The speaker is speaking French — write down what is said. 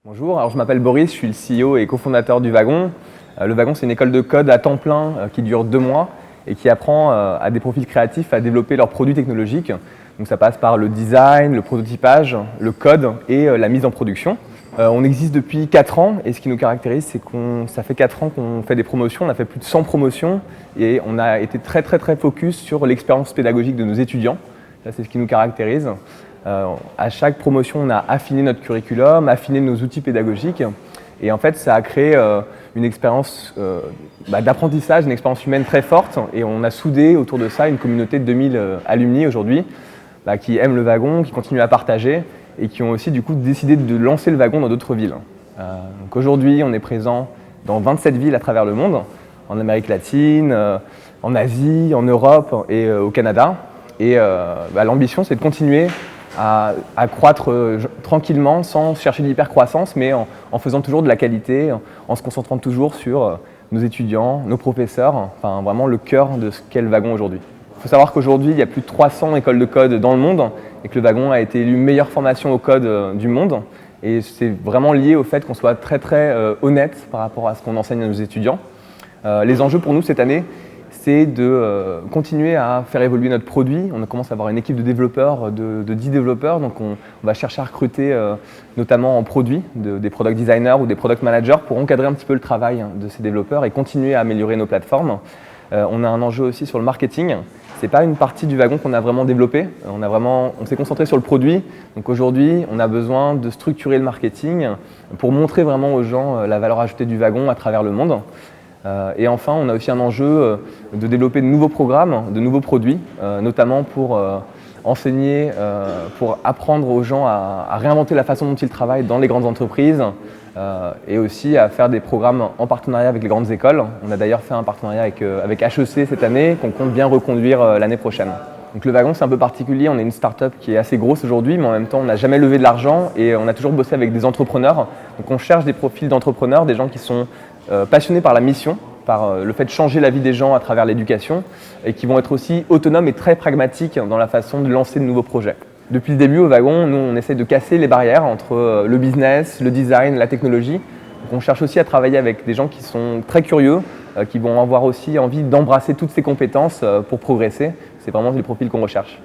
Bonjour, alors je m'appelle Boris, je suis le CEO et cofondateur du Wagon. Le Wagon, c'est une école de code à temps plein qui dure 2 mois et qui apprend à des profils créatifs à développer leurs produits technologiques. Donc ça passe par le design, le prototypage, le code et la mise en production. On existe depuis 4 ans et ce qui nous caractérise, c'est que ça fait 4 ans qu'on fait des promotions, on a fait plus de 100 promotions et on a été très focus sur l'expérience pédagogique de nos étudiants. Ça, c'est ce qui nous caractérise. À chaque promotion, on a affiné notre curriculum, affiné nos outils pédagogiques et en fait, ça a créé une expérience d'apprentissage, une expérience humaine très forte et on a soudé autour de ça une communauté de 2000 alumni aujourd'hui qui aiment le Wagon, qui continuent à partager et qui ont aussi du coup décidé de lancer le Wagon dans d'autres villes. Donc aujourd'hui, on est présent dans 27 villes à travers le monde, en Amérique latine, en Asie, en Europe et au Canada. Et l'ambition, c'est de continuer à croître tranquillement, sans chercher l'hypercroissance, mais en faisant toujours de la qualité, en se concentrant toujours sur nos étudiants, nos professeurs, enfin vraiment le cœur de ce qu'est le Wagon aujourd'hui. Il faut savoir qu'aujourd'hui, il y a plus de 300 écoles de code dans le monde et que le Wagon a été élu meilleure formation au code du monde. Et c'est vraiment lié au fait qu'on soit très honnête par rapport à ce qu'on enseigne à nos étudiants. Les enjeux pour nous cette année, c'est de continuer à faire évoluer notre produit. On commence à avoir une équipe de développeurs, de 10 développeurs, donc on va chercher à recruter notamment en produit, des product designers ou des product managers pour encadrer un petit peu le travail de ces développeurs et continuer à améliorer nos plateformes. On a un enjeu aussi sur le marketing. Ce n'est pas une partie du Wagon qu'on a vraiment développée. On s'est concentré sur le produit. Donc aujourd'hui, on a besoin de structurer le marketing pour montrer vraiment aux gens la valeur ajoutée du Wagon à travers le monde. Et enfin, on a aussi un enjeu de développer de nouveaux programmes, de nouveaux produits, notamment pour enseigner, pour apprendre aux gens à réinventer la façon dont ils travaillent dans les grandes entreprises et aussi à faire des programmes en partenariat avec les grandes écoles. On a d'ailleurs fait un partenariat avec HEC cette année qu'on compte bien reconduire l'année prochaine. Donc le Wagon, c'est un peu particulier, on est une start-up qui est assez grosse aujourd'hui, mais en même temps, on n'a jamais levé de l'argent et on a toujours bossé avec des entrepreneurs. Donc on cherche des profils d'entrepreneurs, des gens qui sont passionnés par la mission, par le fait de changer la vie des gens à travers l'éducation et qui vont être aussi autonomes et très pragmatiques dans la façon de lancer de nouveaux projets. Depuis le début au Wagon, nous on essaie de casser les barrières entre le business, le design, la technologie. Donc, on cherche aussi à travailler avec des gens qui sont très curieux, qui vont avoir aussi envie d'embrasser toutes ces compétences pour progresser. C'est vraiment les profils qu'on recherche.